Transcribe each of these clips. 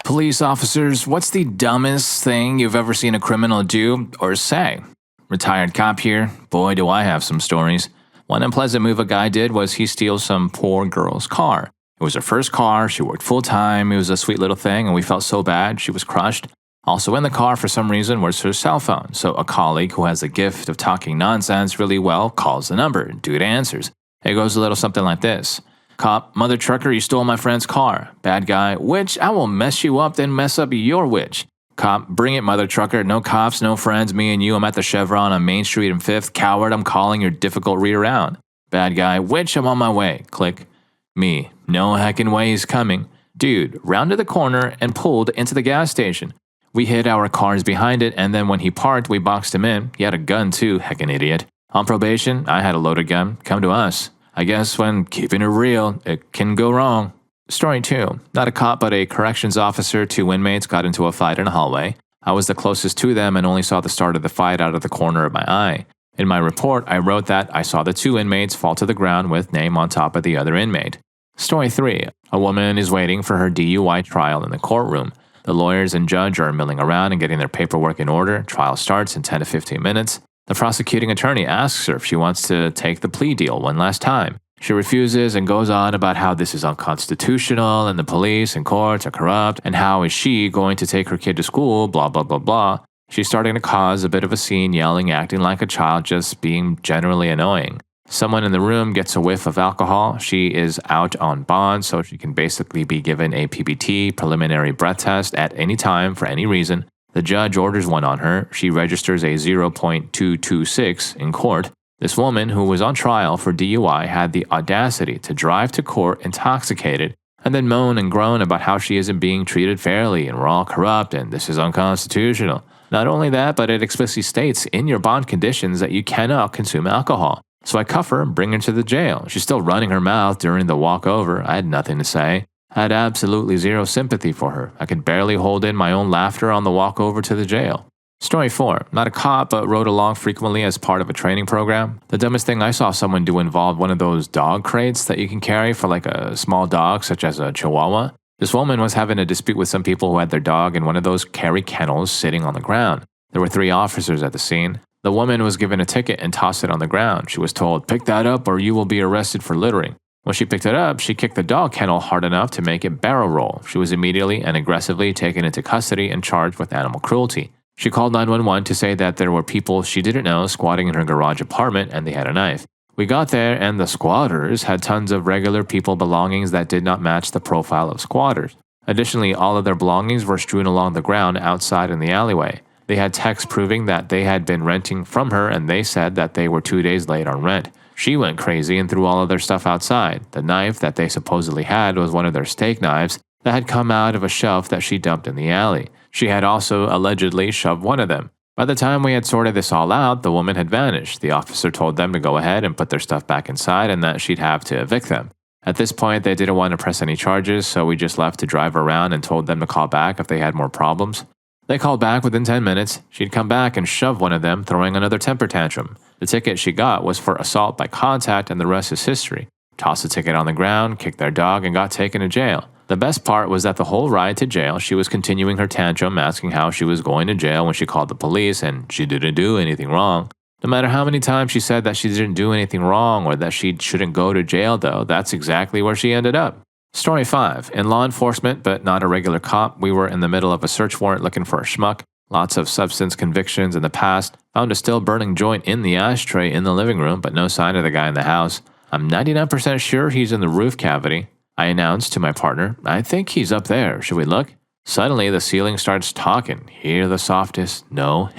Police officers, what's the dumbest thing you've ever seen a criminal do or say? Retired cop here. Boy, do I have some stories. One unpleasant move a guy did was he steals some poor girl's car. It was her first car, she worked full-time, it was a sweet little thing, and we felt so bad, she was crushed. Also in the car for some reason was her cell phone, so a colleague who has the gift of talking nonsense really well calls the number. Dude answers. It goes a little something like this. Cop, mother trucker, you stole my friend's car. Bad guy, witch, I will mess you up, then mess up your witch. Cop, bring it, mother trucker. No cops, no friends, me and you. I'm at the Chevron on Main Street and 5th. Coward, I'm calling your difficult read around. Bad guy, witch, I'm on my way. Click. Me, no heckin' way he's coming. Dude, rounded the corner and pulled into the gas station. We hid our cars behind it, and then when he parked, we boxed him in. He had a gun too, heckin' idiot. On probation, I had a loaded gun. Come to us. I guess when keeping it real, it can go wrong. Story 2. Not a cop but a corrections officer. 2 inmates got into a fight in a hallway. I was the closest to them and only saw the start of the fight out of the corner of my eye. In my report, I wrote that I saw the 2 inmates fall to the ground with name on top of the other inmate. Story 3. A woman is waiting for her DUI trial in the courtroom. The lawyers and judge are milling around and getting their paperwork in order. Trial starts in 10 to 15 minutes. The prosecuting attorney asks her if she wants to take the plea deal one last time. She refuses and goes on about how this is unconstitutional and the police and courts are corrupt and how is she going to take her kid to school, blah, blah, blah, blah. She's starting to cause a bit of a scene, yelling, acting like a child, just being generally annoying. Someone in the room gets a whiff of alcohol. She is out on bond, so she can basically be given a PBT, preliminary breath test, at any time for any reason. The judge orders one on her. She registers a 0.226 in court. This woman, who was on trial for DUI, had the audacity to drive to court intoxicated and then moan and groan about how she isn't being treated fairly and we're all corrupt and this is unconstitutional. Not only that, but it explicitly states in your bond conditions that you cannot consume alcohol. So I cuff her and bring her to the jail. She's still running her mouth during the walk over. I had nothing to say. I had absolutely zero sympathy for her. I could barely hold in my own laughter on the walk over to the jail. Story 4. Not a cop, but rode along frequently as part of a training program. The dumbest thing I saw someone do involved one of those dog crates that you can carry for like a small dog, such as a chihuahua. This woman was having a dispute with some people who had their dog in one of those carry kennels sitting on the ground. There were 3 officers at the scene. The woman was given a ticket and tossed it on the ground. She was told, pick that up or you will be arrested for littering. When she picked it up, she kicked the dog kennel hard enough to make it barrel roll. She was immediately and aggressively taken into custody and charged with animal cruelty. She called 911 to say that there were people she didn't know squatting in her garage apartment and they had a knife. We got there and the squatters had tons of regular people belongings that did not match the profile of squatters. Additionally, all of their belongings were strewn along the ground outside in the alleyway. They had texts proving that they had been renting from her and they said that they were 2 days late on rent. She went crazy and threw all of their stuff outside. The knife that they supposedly had was one of their steak knives that had come out of a shelf that she dumped in the alley. She had also allegedly shoved one of them. By the time we had sorted this all out, the woman had vanished. The officer told them to go ahead and put their stuff back inside and that she'd have to evict them. At this point, they didn't want to press any charges, so we just left to drive around and told them to call back if they had more problems. They called back within 10 minutes. She'd come back and shove one of them, throwing another temper tantrum. The ticket she got was for assault by contact and the rest is history. Tossed the ticket on the ground, kicked their dog, and got taken to jail. The best part was that the whole ride to jail, she was continuing her tantrum, asking how she was going to jail when she called the police and she didn't do anything wrong. No matter how many times she said that she didn't do anything wrong or that she shouldn't go to jail though, that's exactly where she ended up. Story 5. In law enforcement, but not a regular cop, we were in the middle of a search warrant looking for a schmuck. Lots of substance convictions in the past. Found a still burning joint in the ashtray in the living room, but no sign of the guy in the house. I'm 99% sure he's in the roof cavity. I announced to my partner, I think he's up there. Should we look? Suddenly, the ceiling starts talking. Hear the softest? No.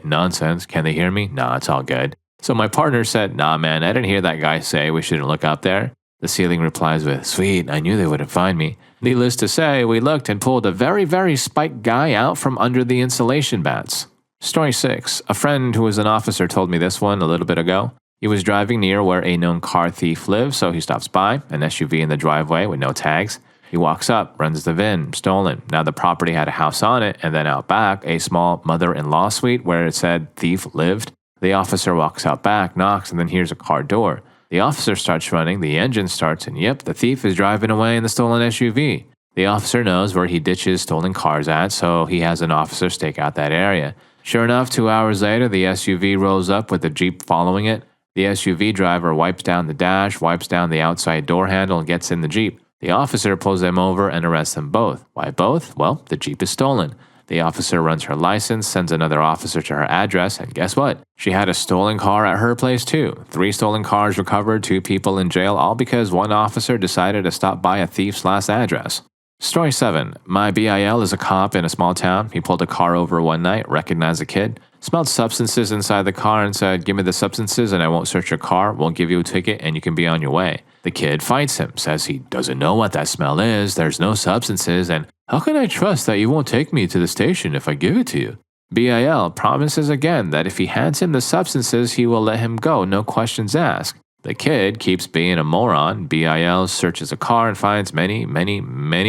Nonsense. Can they hear me? Nah, it's all good. So my partner said, nah, man, I didn't hear that guy say we shouldn't look up there. The ceiling replies with, sweet, I knew they wouldn't find me. Needless to say, we looked and pulled a very, very spiked guy out from under the insulation bats. Story 6. A friend who was an officer told me this one a little bit ago. He was driving near where a known car thief lives, so he stops by, an SUV in the driveway with no tags. He walks up, runs the VIN, stolen. Now the property had a house on it, and then out back, a small mother-in-law suite where it said thief lived. The officer walks out back, knocks, and then hears a car door. The officer starts running, the engine starts, and yep, the thief is driving away in the stolen SUV. The officer knows where he ditches stolen cars at, so he has an officer stake out that area. Sure enough, 2 hours later, the SUV rolls up with the Jeep following it. The SUV driver wipes down the dash, wipes down the outside door handle, and gets in the Jeep. The officer pulls them over and arrests them both. Why both? Well, the Jeep is stolen. The officer runs her license, sends another officer to her address, and guess what? She had a stolen car at her place too. 3 stolen cars recovered, 2 people in jail, all because one officer decided to stop by a thief's last address. Story 7. My BIL is a cop in a small town. He pulled a car over one night, recognized a kid, smelled substances inside the car and said, "Give me the substances and I won't search your car, won't give you a ticket, and you can be on your way." The kid fights him, says he doesn't know what that smell is, there's no substances, and how can I trust that you won't take me to the station if I give it to you? BIL promises again that if he hands him the substances, he will let him go, no questions asked. The kid keeps being a moron. BIL searches the car and finds many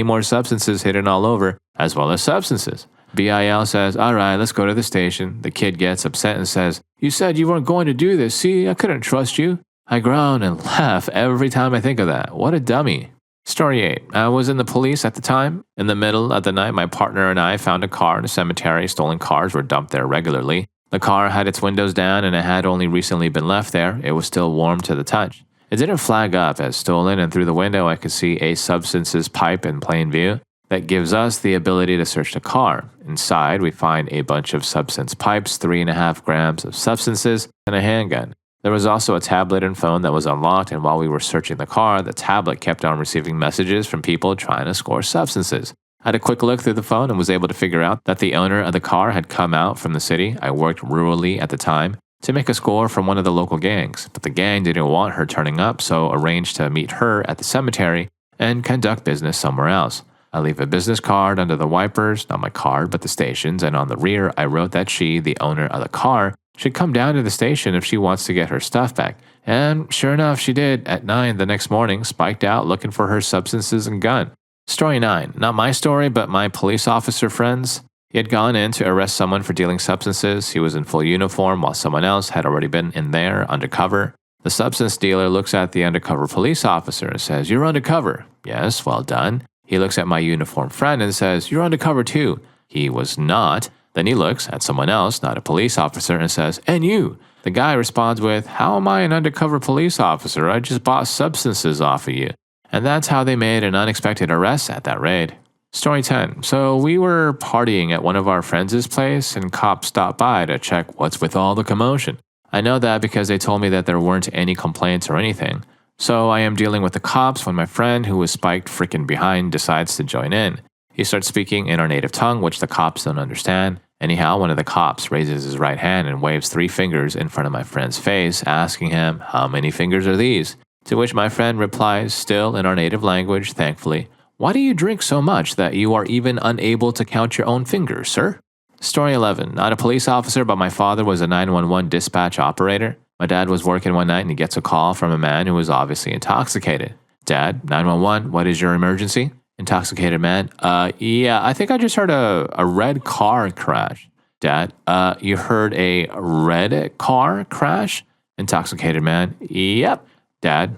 more substances hidden all over, as well as substances. BIL says, "All right, let's go to the station." The kid gets upset and says, "You said you weren't going to do this. See, I couldn't trust you." I groan and laugh every time I think of that. What a dummy. Story 8. I was in the police at the time. In the middle of the night, my partner and I found a car in a cemetery. Stolen cars were dumped there regularly. The car had its windows down and it had only recently been left there. It was still warm to the touch. It didn't flag up as stolen, and through the window I could see a substances pipe in plain view. That gives us the ability to search the car. Inside, we find a bunch of substance pipes, 3.5 grams of substances, and a handgun. There was also a tablet and phone that was unlocked, and while we were searching the car, the tablet kept on receiving messages from people trying to score substances. I had a quick look through the phone and was able to figure out that the owner of the car had come out from the city. I worked rurally at the time to make a score from one of the local gangs, but the gang didn't want her turning up, so arranged to meet her at the cemetery and conduct business somewhere else. I leave a business card under the wipers, not my card, but the station's, and on the rear I wrote that she, the owner of the car, should come down to the station if she wants to get her stuff back. And sure enough, she did. At 9 the next morning, spiked out looking for her substances and gun. Story 9. Not my story, but my police officer friends. He had gone in to arrest someone for dealing substances. He was in full uniform while someone else had already been in there undercover. The substance dealer looks at the undercover police officer and says, "You're undercover." "Yes, well done." He looks at my uniformed friend and says, "You're undercover too." He was not. Then he looks at someone else, not a police officer, and says, "And you?" The guy responds with, "How am I an undercover police officer? I just bought substances off of you." And that's how they made an unexpected arrest at that raid. Story 10. So we were partying at one of our friends' place, and cops stopped by to check what's with all the commotion. I know that because they told me that there weren't any complaints or anything. So I am dealing with the cops when my friend, who was spiked freaking behind, decides to join in. He starts speaking in our native tongue, which the cops don't understand. Anyhow, one of the cops raises his right hand and waves 3 fingers in front of my friend's face, asking him, "How many fingers are these?" To which my friend replies, still in our native language, thankfully, "Why do you drink so much that you are even unable to count your own fingers, sir?" Story 11. Not a police officer, but my father was a 911 dispatch operator. My dad was working one night and he gets a call from a man who was obviously intoxicated. "Dad, 911, what is your emergency?" Intoxicated man, yeah, I think I just heard a red car crash." "Dad, you heard a red car crash?" Intoxicated man, "Yep." "Dad,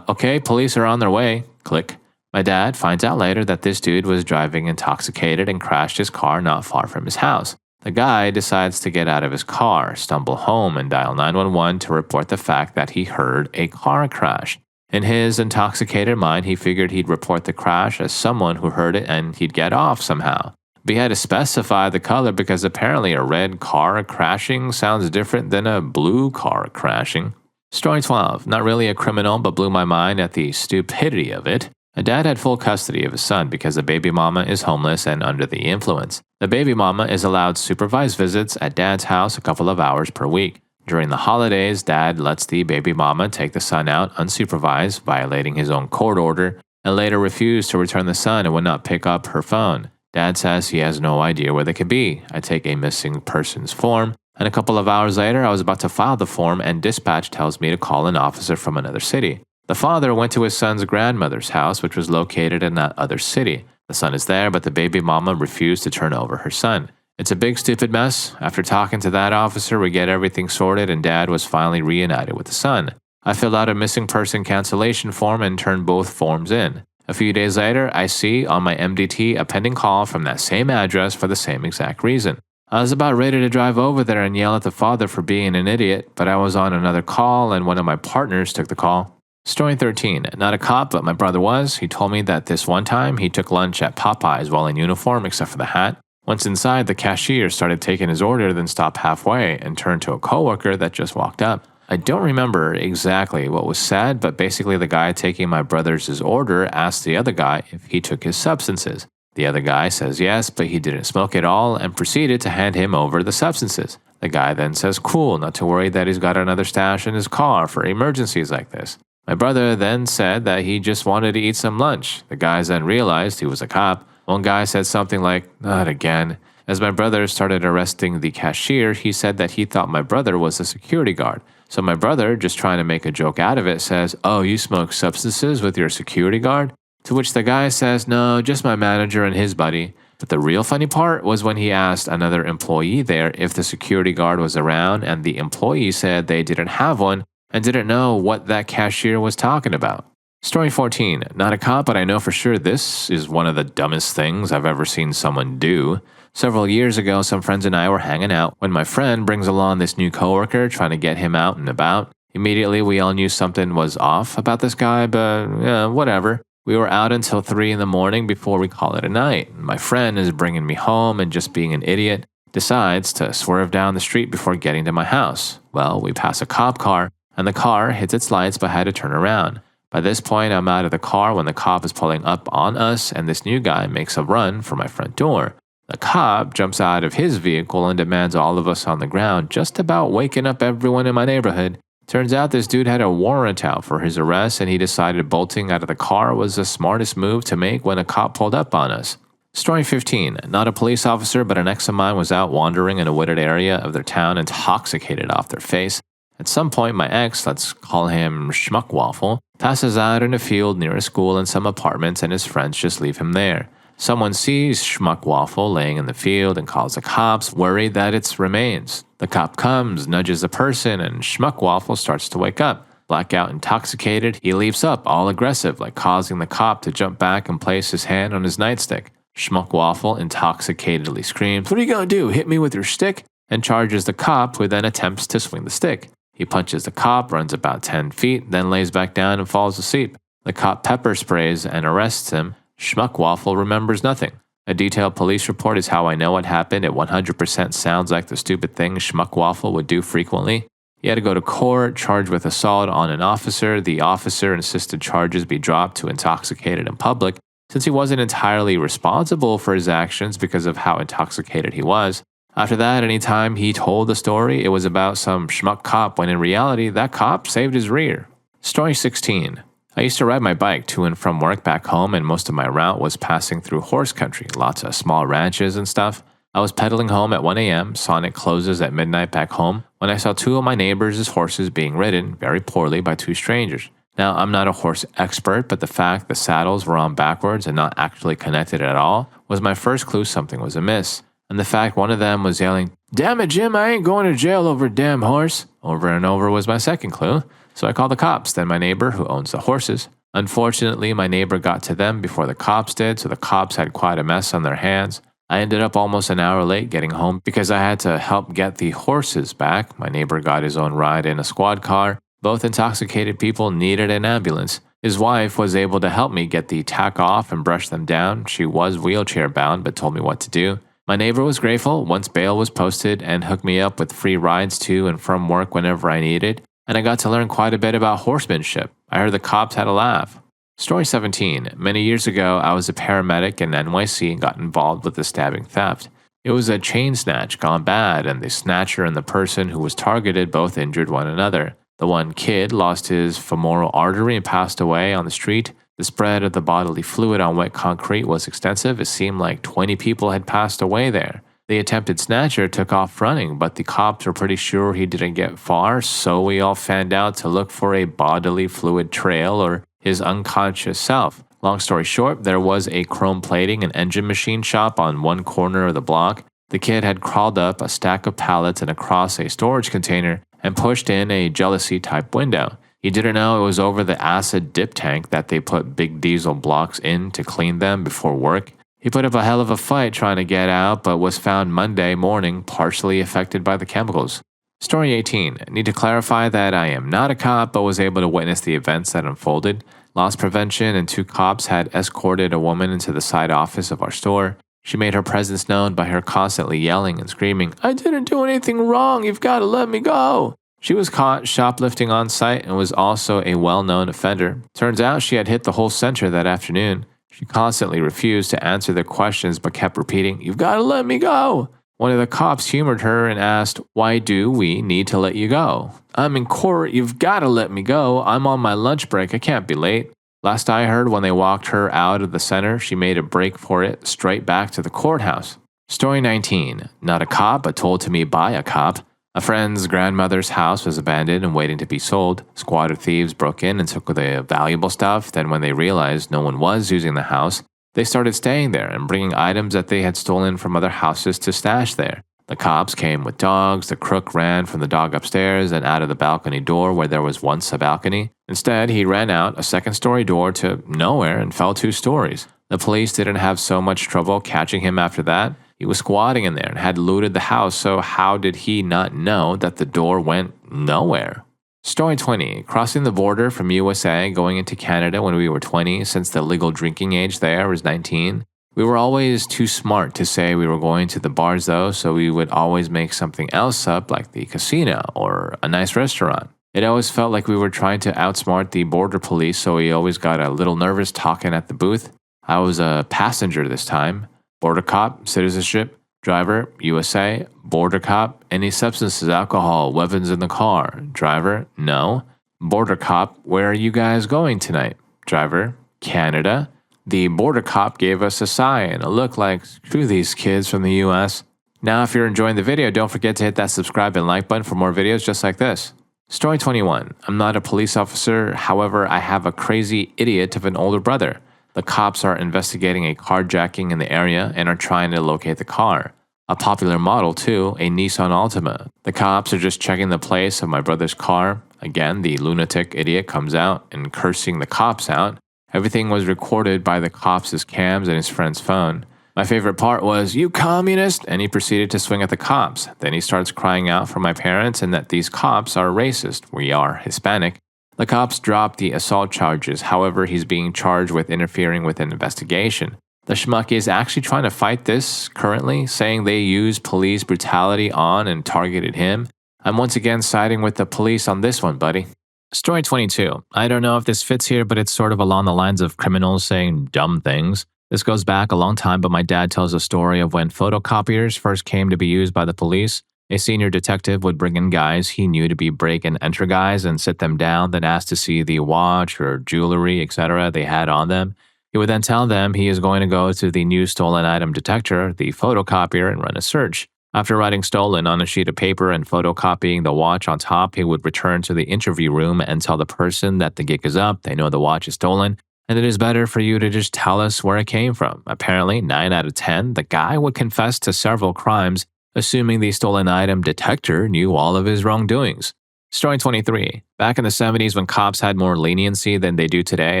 okay, police are on their way." Click. My dad finds out later that this dude was driving intoxicated and crashed his car not far from his house. The guy decides to get out of his car, stumble home, and dial 911 to report the fact that he heard a car crash. In his intoxicated mind, he figured he'd report the crash as someone who heard it and he'd get off somehow. But he had to specify the color because apparently a red car crashing sounds different than a blue car crashing. Story 12. Not really a criminal, but blew my mind at the stupidity of it. A dad had full custody of his son because the baby mama is homeless and under the influence. The baby mama is allowed supervised visits at dad's house a couple of hours per week. During the holidays, dad lets the baby mama take the son out unsupervised, violating his own court order, and later refused to return the son and would not pick up her phone. Dad says he has no idea where they could be. I take a missing persons form, and a couple of hours later, I was about to file the form, and dispatch tells me to call an officer from another city. The father went to his son's grandmother's house, which was located in that other city. The son is there, but the baby mama refused to turn over her son. It's a big stupid mess. After talking to that officer, we get everything sorted and dad was finally reunited with the son. I filled out a missing person cancellation form and turned both forms in. A few days later, I see on my MDT a pending call from that same address for the same exact reason. I was about ready to drive over there and yell at the father for being an idiot, but I was on another call and one of my partners took the call. Story 13. Not a cop, but my brother was. He told me that this one time he took lunch at Popeyes while in uniform except for the hat. Once inside, the cashier started taking his order, then stopped halfway and turned to a coworker that just walked up. I don't remember exactly what was said, but basically the guy taking my brother's order asked the other guy if he took his substances. The other guy says yes, but he didn't smoke at all and proceeded to hand him over the substances. The guy then says cool, not to worry that he's got another stash in his car for emergencies like this. My brother then said that he just wanted to eat some lunch. The guys then realized he was a cop. One guy said something like, not again. As my brother started arresting the cashier, he said that he thought my brother was a security guard. So my brother, just trying to make a joke out of it, says, oh, you smoke substances with your security guard? To which the guy says, no, just my manager and his buddy. But the real funny part was when he asked another employee there if the security guard was around, and the employee said they didn't have one and didn't know what that cashier was talking about. Story 14. Not a cop, but I know for sure this is one of the dumbest things I've ever seen someone do. Several years ago, some friends and I were hanging out when my friend brings along this new coworker trying to get him out and about. Immediately, we all knew something was off about this guy, but whatever. We were out until 3 in the morning before we call it a night. My friend is bringing me home and just being an idiot, decides to swerve down the street before getting to my house. Well, we pass a cop car, and the car hits its lights but had to turn around. By this point, I'm out of the car when the cop is pulling up on us, and this new guy makes a run for my front door. The cop jumps out of his vehicle and demands all of us on the ground, just about waking up everyone in my neighborhood. Turns out this dude had a warrant out for his arrest, and he decided bolting out of the car was the smartest move to make when a cop pulled up on us. Story 15. Not a police officer, but an ex of mine was out wandering in a wooded area of their town, intoxicated off their face. At some point, my ex, let's call him Schmuckwaffle, passes out in a field near a school and some apartments, and his friends just leave him there. Someone sees Schmuckwaffle laying in the field and calls the cops, worried that it's remains. The cop comes, nudges the person, and Schmuckwaffle starts to wake up. Blackout intoxicated, he leaps up, all aggressive, like causing the cop to jump back and place his hand on his nightstick. Schmuckwaffle intoxicatedly screams, "What are you gonna do, hit me with your stick?" and charges the cop, who then attempts to swing the stick. He punches the cop, runs about 10 feet, then lays back down and falls asleep. The cop pepper sprays and arrests him. Schmuckwaffle remembers nothing. A detailed police report is how I know what happened. It 100% sounds like the stupid thing Schmuckwaffle would do frequently. He had to go to court, charged with assault on an officer. The officer insisted charges be dropped to intoxicated in public, since he wasn't entirely responsible for his actions because of how intoxicated he was. After that, anytime he told the story, it was about some schmuck cop, when in reality, that cop saved his rear. Story 16. I used to ride my bike to and from work back home, and most of my route was passing through horse country, lots of small ranches and stuff. I was pedaling home at 1 a.m., Sonic closes at midnight back home, when I saw 2 of my neighbors' horses being ridden very poorly by 2 strangers. Now, I'm not a horse expert, but the fact the saddles were on backwards and not actually connected at all was my first clue something was amiss. And the fact one of them was yelling, "Damn it, Jim, I ain't going to jail over a damn horse," over and over was my second clue. So I called the cops, then my neighbor who owns the horses. Unfortunately, my neighbor got to them before the cops did, so the cops had quite a mess on their hands. I ended up almost an hour late getting home because I had to help get the horses back. My neighbor got his own ride in a squad car. Both intoxicated people needed an ambulance. His wife was able to help me get the tack off and brush them down. She was wheelchair bound but told me what to do. My neighbor was grateful once bail was posted and hooked me up with free rides to and from work whenever I needed, and I got to learn quite a bit about horsemanship. I heard the cops had a laugh. Story 17. Many years ago, I was a paramedic in NYC and got involved with a stabbing theft. It was a chain snatch gone bad, and the snatcher and the person who was targeted both injured one another. The one kid lost his femoral artery and passed away on the street. The spread of the bodily fluid on wet concrete was extensive. It seemed like 20 people had passed away there. The attempted snatcher took off running, but the cops were pretty sure he didn't get far, so we all fanned out to look for a bodily fluid trail or his unconscious self. Long story short, there was a chrome plating and engine machine shop on one corner of the block. The kid had crawled up a stack of pallets and across a storage container and pushed in a jealousy-type window. He didn't know it was over the acid dip tank that they put big diesel blocks in to clean them before work. He put up a hell of a fight trying to get out, but was found Monday morning partially affected by the chemicals. Story 18. Need to clarify that I am not a cop, but was able to witness the events that unfolded. Loss prevention and 2 cops had escorted a woman into the side office of our store. She made her presence known by her constantly yelling and screaming, "I didn't do anything wrong, you've got to let me go." She was caught shoplifting on site and was also a well-known offender. Turns out she had hit the whole center that afternoon. She constantly refused to answer their questions but kept repeating, "You've got to let me go." One of the cops humored her and asked, "Why do we need to let you go?" "I'm in court, you've got to let me go. I'm on my lunch break, I can't be late." Last I heard, when they walked her out of the center, she made a break for it straight back to the courthouse. Story 19. Not a cop, but told to me by a cop. A friend's grandmother's house was abandoned and waiting to be sold. Squad of thieves broke in and took the valuable stuff. Then when they realized no one was using the house, they started staying there and bringing items that they had stolen from other houses to stash there. The cops came with dogs. The crook ran from the dog upstairs and out of the balcony door where there was once a balcony. Instead, he ran out a second-story door to nowhere and fell 2 stories. The police didn't have so much trouble catching him after that. He was squatting in there and had looted the house, so how did he not know that the door went nowhere? Story 20. Crossing the border from USA going into Canada when we were 20, since the legal drinking age there was 19. We were always too smart to say we were going to the bars though, so we would always make something else up like the casino or a nice restaurant. It always felt like we were trying to outsmart the border police, so we always got a little nervous talking at the booth. I was a passenger this time. Border cop, citizenship, driver, USA, border cop, any substances, alcohol, weapons in the car. Driver, no. Border cop, where are you guys going tonight? Driver, Canada. The border cop gave us a sigh and a look like, screw these kids from the US. Now if you're enjoying the video, don't forget to hit that subscribe and like button for more videos just like this. Story 21. I'm not a police officer, however, I have a crazy idiot of an older brother. The cops are investigating a carjacking in the area and are trying to locate the car. A popular model too, a Nissan Altima. The cops are just checking the place of my brother's car. Again, the lunatic idiot comes out and cursing the cops out. Everything was recorded by the cops' cams and his friend's phone. My favorite part was, "You communist!" and he proceeded to swing at the cops. Then he starts crying out for my parents and that these cops are racist. We are Hispanic. The cops dropped the assault charges, however, he's being charged with interfering with an investigation. The schmuck is actually trying to fight this currently, saying they used police brutality on and targeted him. I'm once again siding with the police on this one, buddy. Story 22. I don't know if this fits here, but it's sort of along the lines of criminals saying dumb things. This goes back a long time, but my dad tells a story of when photocopiers first came to be used by the police. A senior detective would bring in guys he knew to be break-and-enter guys and sit them down, then ask to see the watch or jewelry, etc. they had on them. He would then tell them he is going to go to the new stolen item detector, the photocopier, and run a search. After writing stolen on a sheet of paper and photocopying the watch on top, he would return to the interview room and tell the person that the gig is up, they know the watch is stolen, and it is better for you to just tell us where it came from. Apparently, 9 out of 10, the guy would confess to several crimes, assuming the stolen item detector knew all of his wrongdoings. Story 23. Back in the 70s when cops had more leniency than they do today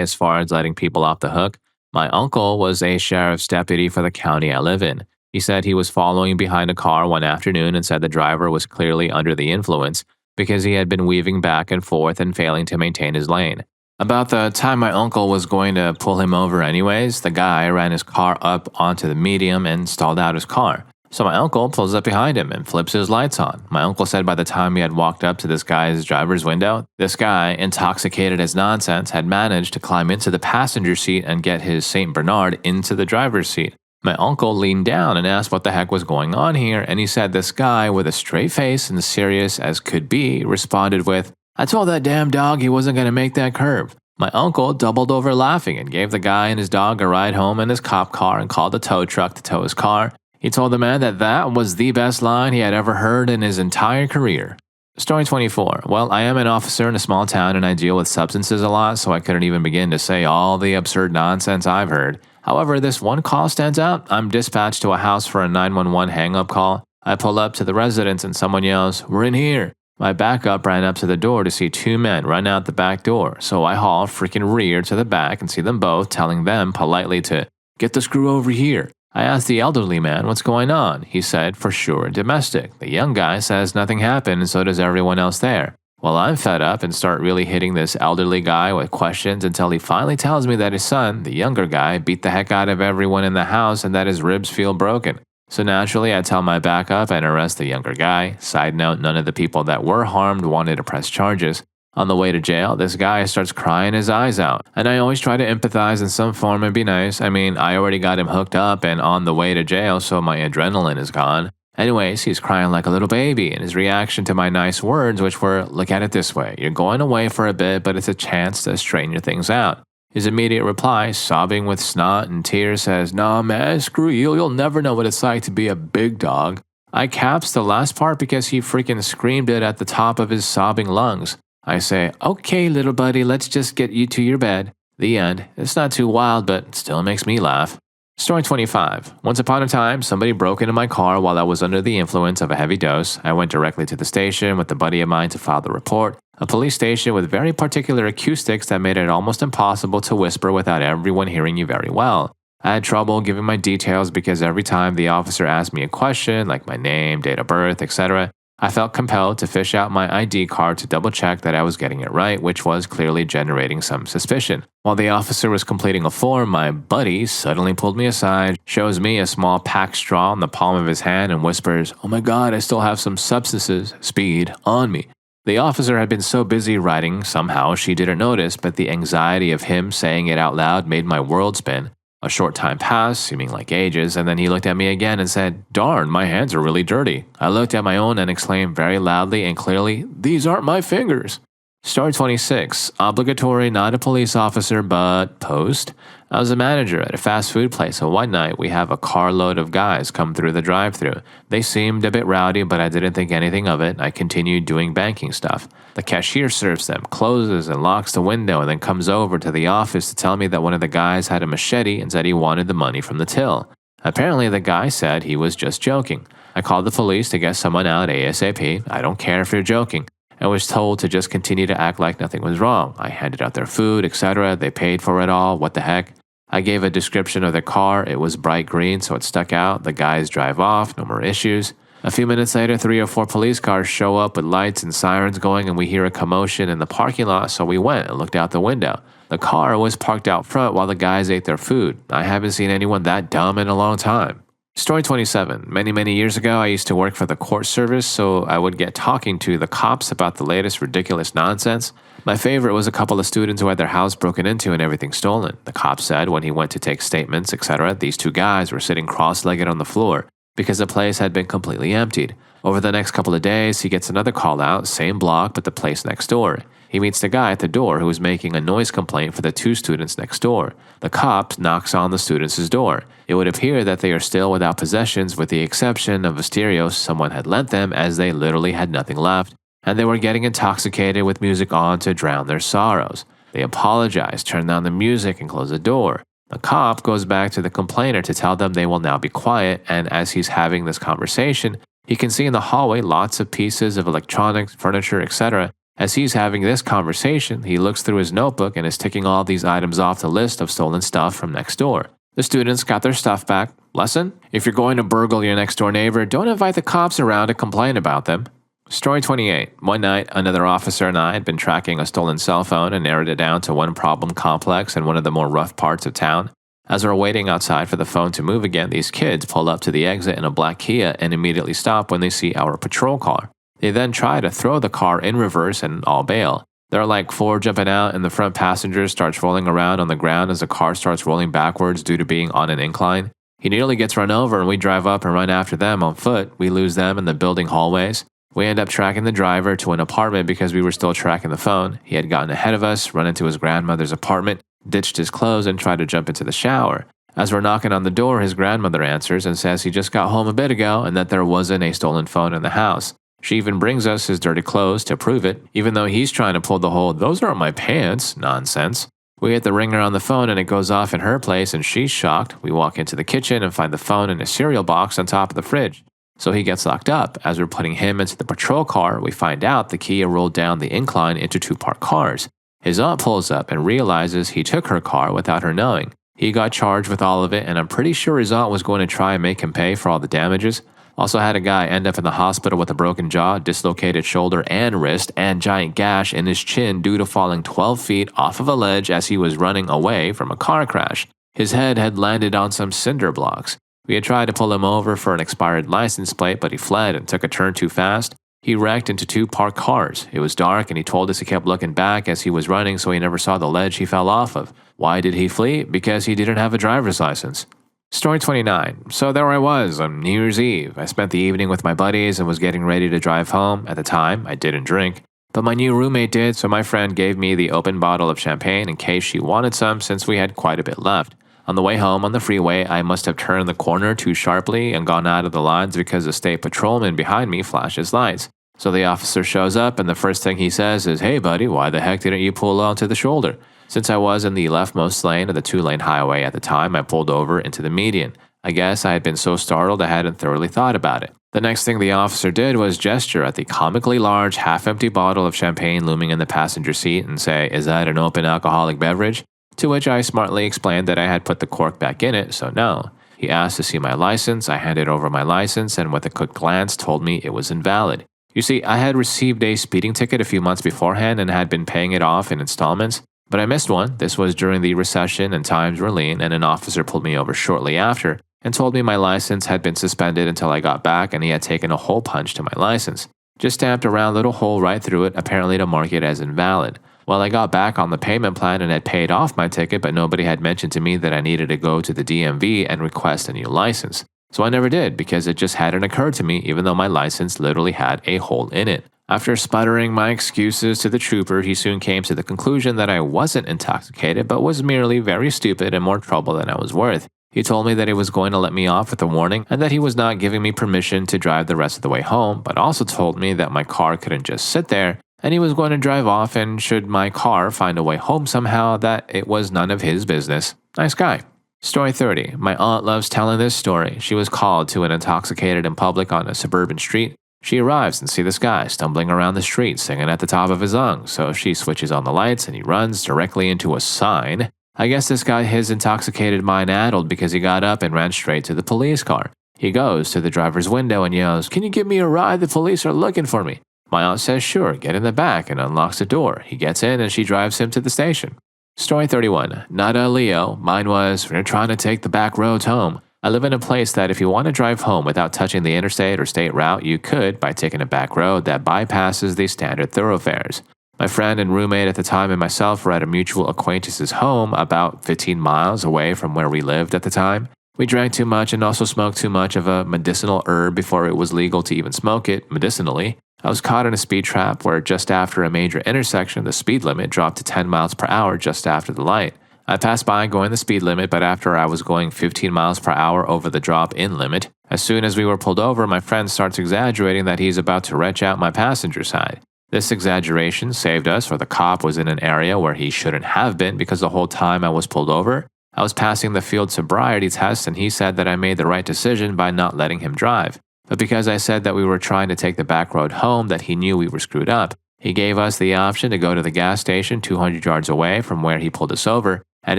as far as letting people off the hook, my uncle was a sheriff's deputy for the county I live in. He said he was following behind a car one afternoon and said the driver was clearly under the influence because he had been weaving back and forth and failing to maintain his lane. About the time my uncle was going to pull him over anyways, the guy ran his car up onto the median and stalled out his car. So my uncle pulls up behind him and flips his lights on. My uncle said by the time he had walked up to this guy's driver's window, this guy, intoxicated as nonsense, had managed to climb into the passenger seat and get his St. Bernard into the driver's seat. My uncle leaned down and asked what the heck was going on here, and he said this guy, with a straight face and serious as could be, responded with, "I told that damn dog he wasn't going to make that curve." My uncle doubled over laughing and gave the guy and his dog a ride home in his cop car and called a tow truck to tow his car. He told the man that that was the best line he had ever heard in his entire career. Story 24. Well, I am an officer in a small town and I deal with substances a lot, so I couldn't even begin to say all the absurd nonsense I've heard. However, this one call stands out. I'm dispatched to a house for a 911 hang-up call. I pull up to the residence and someone yells, "We're in here." My backup ran up to the door to see two men run out the back door, so I haul freaking rear to the back and see them both telling them politely to get the screw over here. I asked the elderly man what's going on. He said, for sure, domestic. The young guy says nothing happened and so does everyone else there. Well, I'm fed up and start really hitting this elderly guy with questions until he finally tells me that his son, the younger guy, beat the heck out of everyone in the house and that his ribs feel broken. So naturally, I tell my backup and arrest the younger guy. Side note, none of the people that were harmed wanted to press charges. On the way to jail, this guy starts crying his eyes out. And I always try to empathize in some form and be nice. I mean, I already got him hooked up and on the way to jail, so my adrenaline is gone. Anyways, he's crying like a little baby, and his reaction to my nice words, which were, look at it this way, you're going away for a bit, but it's a chance to straighten your things out. His immediate reply, sobbing with snot and tears, says, nah man, screw you, you'll never know what it's like to be a big dog. I caps the last part because he freaking screamed it at the top of his sobbing lungs. I say, okay little buddy, let's just get you to your bed. The end. It's not too wild, but it still makes me laugh. Story 25. Once upon a time, somebody broke into my car while I was under the influence of a heavy dose. I went directly to the station with a buddy of mine to file the report. A police station with very particular acoustics that made it almost impossible to whisper without everyone hearing you very well. I had trouble giving my details because every time the officer asked me a question, like my name, date of birth, etc., I felt compelled to fish out my ID card to double check that I was getting it right, which was clearly generating some suspicion. While the officer was completing a form, my buddy suddenly pulled me aside, shows me a small pack straw in the palm of his hand, and whispers, oh my god, I still have some substances, speed, on me. The officer had been so busy writing, somehow she didn't notice, but the anxiety of him saying it out loud made my world spin. A short time passed, seeming like ages, and then he looked at me again and said, darn, my hands are really dirty. I looked at my own and exclaimed very loudly and clearly, these aren't my fingers. Story 26. Obligatory, not a police officer, but post. I was a manager at a fast food place, and one night we have a carload of guys come through the drive-thru. They seemed a bit rowdy, but I didn't think anything of it. I continued doing banking stuff. The cashier serves them, closes and locks the window, and then comes over to the office to tell me that one of the guys had a machete and said he wanted the money from the till. Apparently, the guy said he was just joking. I called the police to get someone out ASAP. I don't care if you're joking. And was told to just continue to act like nothing was wrong. I handed out their food, etc. They paid for it all. What the heck? I gave a description of their car. It was bright green, so it stuck out. The guys drive off. No more issues. A few minutes later, 3 or 4 police cars show up with lights and sirens going, and we hear a commotion in the parking lot, so we went and looked out the window. The car was parked out front while the guys ate their food. I haven't seen anyone that dumb in a long time. Story 27. Many years ago, I used to work for the court service, so I would get talking to the cops about the latest ridiculous nonsense. My favorite was a couple of students who had their house broken into and everything stolen. The cop said when he went to take statements, etc., these 2 guys were sitting cross-legged on the floor because the place had been completely emptied. Over the next couple of days, he gets another call out, same block, but the place next door. He meets the guy at the door who was making a noise complaint for the 2 students next door. The cop knocks on the students' door. It would appear that they are still without possessions with the exception of a stereo someone had lent them as they literally had nothing left, and they were getting intoxicated with music on to drown their sorrows. They apologize, turn down the music, and close the door. The cop goes back to the complainer to tell them they will now be quiet, and as he's having this conversation, he can see in the hallway lots of pieces of electronics, furniture, etc. As he's having this conversation, he looks through his notebook and is ticking all these items off the list of stolen stuff from next door. The students got their stuff back. Lesson? If you're going to burgle your next door neighbor, don't invite the cops around to complain about them. Story 28. One night, another officer and I had been tracking a stolen cell phone and narrowed it down to one problem complex in one of the more rough parts of town. As we're waiting outside for the phone to move again, these kids pull up to the exit in a black Kia and immediately stop when they see our patrol car. They then try to throw the car in reverse and all bail. There are like 4 jumping out and the front passenger starts rolling around on the ground as the car starts rolling backwards due to being on an incline. He nearly gets run over and we drive up and run after them on foot. We lose them in the building hallways. We end up tracking the driver to an apartment because we were still tracking the phone. He had gotten ahead of us, run into his grandmother's apartment, ditched his clothes, and tried to jump into the shower. As we're knocking on the door, his grandmother answers and says he just got home a bit ago and that there wasn't a stolen phone in the house. She even brings us his dirty clothes to prove it, even though he's trying to pull the whole "those aren't my pants" nonsense. We hit the ringer on the phone and it goes off in her place and she's shocked. We walk into the kitchen and find the phone in a cereal box on top of the fridge. so he gets locked up. As we're putting him into the patrol car, we find out the Kia rolled down the incline into two parked cars. His aunt pulls up and realizes he took her car without her knowing. He got charged with all of it, and I'm pretty sure his aunt was going to try and make him pay for all the damages. Also had a guy end up in the hospital with a broken jaw, dislocated shoulder and wrist, and giant gash in his chin due to falling 12 feet off of a ledge as he was running away from a car crash. His head had landed on some cinder blocks. We had tried to pull him over for an expired license plate, but he fled and took a turn too fast. He wrecked into two parked cars. It was dark, and he told us he kept looking back as he was running, so he never saw the ledge he fell off of. Why did he flee? Because he didn't have a driver's license. Story 29. So there I was on New Year's Eve. I spent the evening with my buddies and was getting ready to drive home. At the time, I didn't drink, but my new roommate did, so my friend gave me the open bottle of champagne in case she wanted some since we had quite a bit left. On the way home on the freeway, I must have turned the corner too sharply and gone out of the lines because the state patrolman behind me flashed his lights. So the officer shows up, and the first thing he says is, "Hey buddy, why the heck didn't you pull onto the shoulder?" Since I was in the leftmost lane of the two-lane highway at the time, I pulled over into the median. I guess I had been so startled I hadn't thoroughly thought about it. The next thing the officer did was gesture at the comically large, half-empty bottle of champagne looming in the passenger seat and say, "Is that an open alcoholic beverage?" To which I smartly explained that I had put the cork back in it, so no. He asked to see my license. I handed over my license and with a quick glance told me it was invalid. You see, I had received a speeding ticket a few months beforehand and had been paying it off in installments, but I missed one. This was during the recession and times were lean, and an officer pulled me over shortly after and told me my license had been suspended until I got back, and he had taken a hole punch to my license. Just stamped a round little hole right through it, apparently to mark it as invalid. Well, I got back on the payment plan and had paid off my ticket, but nobody had mentioned to me that I needed to go to the DMV and request a new license. So I never did because it just hadn't occurred to me, even though my license literally had a hole in it. After sputtering my excuses to the trooper, he soon came to the conclusion that I wasn't intoxicated, but was merely very stupid and more trouble than I was worth. He told me that he was going to let me off with a warning and that he was not giving me permission to drive the rest of the way home, but also told me that my car couldn't just sit there, and he was going to drive off, and should my car find a way home somehow, that it was none of his business. Nice guy. Story 30. My aunt loves telling this story. She was called to an intoxicated in public on a suburban street. She arrives and sees this guy stumbling around the street singing at the top of his lungs, so she switches on the lights and he runs directly into a sign. I guess this got his intoxicated mind addled because he got up and ran straight to the police car. He goes to the driver's window and yells, "Can you give me a ride? The police are looking for me." My aunt says, "Sure, get in the back," and unlocks the door. He gets in and she drives him to the station. Story 31. Not a Leo. Mine was, "We're trying to take the back roads home." I live in a place that if you want to drive home without touching the interstate or state route, you could by taking a back road that bypasses the standard thoroughfares. My friend and roommate at the time and myself were at a mutual acquaintance's home about 15 miles away from where we lived at the time. We drank too much and also smoked too much of a medicinal herb before it was legal to even smoke it medicinally. I was caught in a speed trap where just after a major intersection, the speed limit dropped to 10 miles per hour just after the light. I passed by going the speed limit, but after I was going 15 miles per hour over the drop-in limit, as soon as we were pulled over, my friend starts exaggerating that he's about to wrench out my passenger side. This exaggeration saved us, for the cop was in an area where he shouldn't have been because the whole time I was pulled over, I was passing the field sobriety test, and he said that I made the right decision by not letting him drive. But because I said that we were trying to take the back road home, that he knew we were screwed up. He gave us the option to go to the gas station 200 yards away from where he pulled us over, and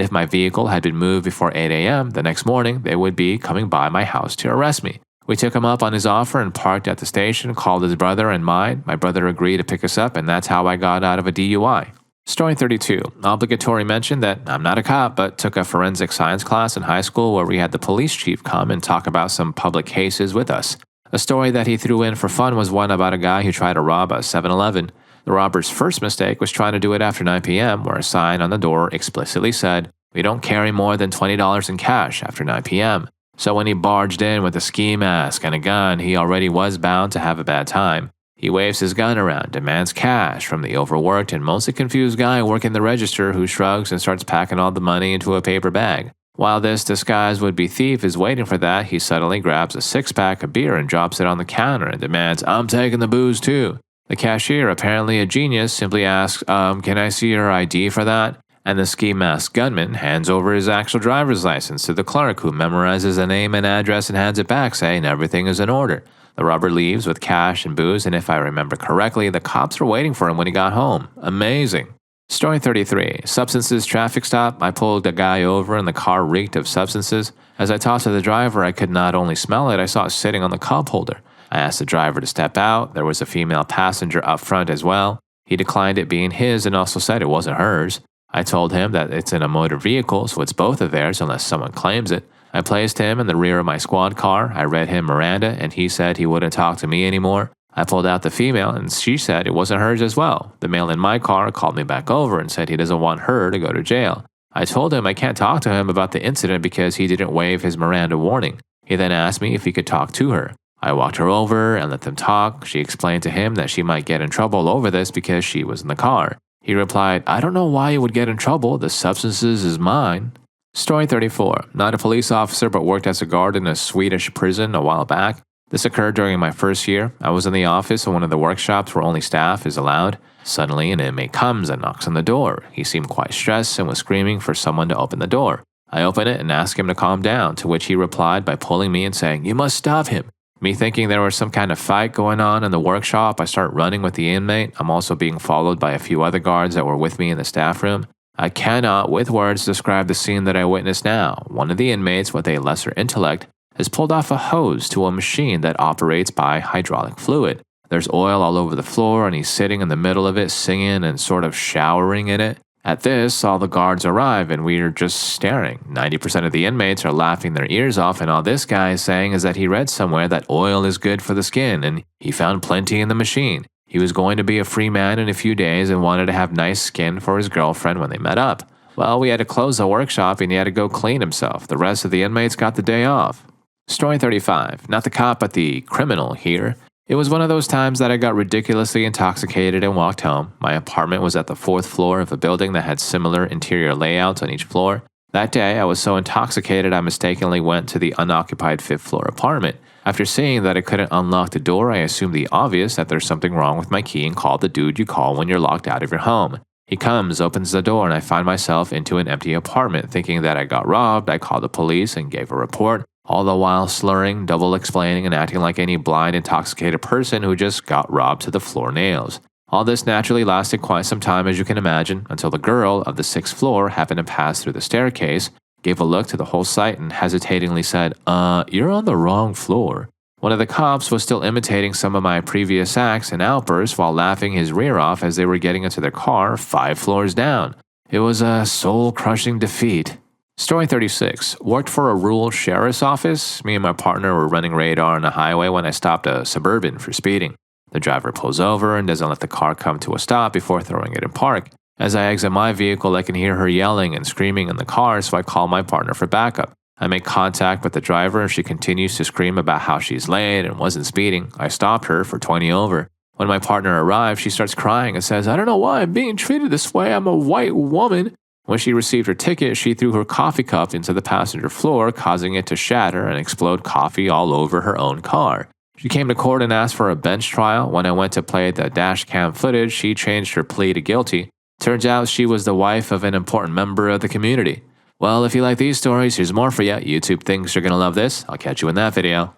if my vehicle had been moved before 8 a.m. the next morning, they would be coming by my house to arrest me. We took him up on his offer and parked at the station, called his brother and mine. My brother agreed to pick us up, and that's how I got out of a DUI. Story 32. Obligatory mention that I'm not a cop, but took a forensic science class in high school where we had the police chief come and talk about some public cases with us. A story that he threw in for fun was one about a guy who tried to rob a 7-Eleven. The robber's first mistake was trying to do it after 9 p.m., where a sign on the door explicitly said, "We don't carry more than $20 in cash after 9 p.m. So when he barged in with a ski mask and a gun, he already was bound to have a bad time. He waves his gun around, demands cash from the overworked and mostly confused guy working the register, who shrugs and starts packing all the money into a paper bag. While this disguised would-be thief is waiting for that, he suddenly grabs a six-pack of beer and drops it on the counter and demands, "I'm taking the booze too." The cashier, apparently a genius, simply asks, "Can I see your ID for that?" And the ski mask gunman hands over his actual driver's license to the clerk, who memorizes the name and address and hands it back, saying everything is in order. The robber leaves with cash and booze, and if I remember correctly, the cops were waiting for him when he got home. Amazing. Story 33. Substances traffic stop. I pulled a guy over and the car reeked of substances. As I talked to the driver, I could not only smell it, I saw it sitting on the cup holder. I asked the driver to step out. There was a female passenger up front as well. He declined it being his and also said it wasn't hers. I told him that it's in a motor vehicle, so it's both of theirs unless someone claims it. I placed him in the rear of my squad car. I read him Miranda, and he said he wouldn't talk to me anymore. I pulled out the female, and she said it wasn't hers as well. The male in my car called me back over and said he doesn't want her to go to jail. I told him I can't talk to him about the incident because he didn't waive his Miranda warning. He then asked me if he could talk to her. I walked her over and let them talk. She explained to him that she might get in trouble over this because she was in the car. He replied, I don't know why you would get in trouble. The substances is mine. Story 34. Not a police officer but worked as a guard in a Swedish prison a while back. This occurred during my first year. I was in the office in one of the workshops where only staff is allowed. Suddenly, an inmate comes and knocks on the door. He seemed quite stressed and was screaming for someone to open the door. I opened it and asked him to calm down, to which he replied by pulling me and saying, You must stop him. Me thinking there was some kind of fight going on in the workshop, I start running with the inmate. I'm also being followed by a few other guards that were with me in the staff room. I cannot, with words, describe the scene that I witnessed now. One of the inmates, with a lesser intellect, has pulled off a hose to a machine that operates by hydraulic fluid. There's oil all over the floor, and he's sitting in the middle of it, singing and sort of showering in it. At this, all the guards arrive, and we're just staring. 90% of the inmates are laughing their ears off, and all this guy is saying is that he read somewhere that oil is good for the skin, and he found plenty in the machine. He was going to be a free man in a few days and wanted to have nice skin for his girlfriend when they met up. Well, we had to close the workshop, and he had to go clean himself. The rest of the inmates got the day off. Story 35. Not the cop, but the criminal here. It was one of those times that I got ridiculously intoxicated and walked home. My apartment was at the 4th floor of a building that had similar interior layouts on each floor. That day, I was so intoxicated I mistakenly went to the unoccupied 5th floor apartment. After seeing that I couldn't unlock the door, I assumed the obvious, that there's something wrong with my key, and called the dude you call when you're locked out of your home. He comes, opens the door, and I find myself into an empty apartment. Thinking that I got robbed, I called the police and gave a report, all the while slurring, double explaining, and acting like any blind, intoxicated person who just got robbed to the floor nails. All this naturally lasted quite some time, as you can imagine, until the girl of the 6th floor happened to pass through the staircase, gave a look to the whole site, and hesitatingly said, You're on the wrong floor. One of the cops was still imitating some of my previous acts and outbursts while laughing his rear off as they were getting into their car 5 floors down. It was a soul-crushing defeat. Story 36. Worked for a rural sheriff's office. Me and my partner were running radar on the highway when I stopped a Suburban for speeding. The driver pulls over and doesn't let the car come to a stop before throwing it in park. As I exit my vehicle, I can hear her yelling and screaming in the car, so I call my partner for backup. I make contact with the driver and she continues to scream about how she's late and wasn't speeding. I stopped her for 20 over. When my partner arrives, she starts crying and says, I don't know why I'm being treated this way. I'm a white woman. When she received her ticket, she threw her coffee cup into the passenger floor, causing it to shatter and explode coffee all over her own car. She came to court and asked for a bench trial. When I went to play the dash cam footage, she changed her plea to guilty. Turns out she was the wife of an important member of the community. Well, if you like these stories, here's more for you. YouTube thinks you're going to love this. I'll catch you in that video.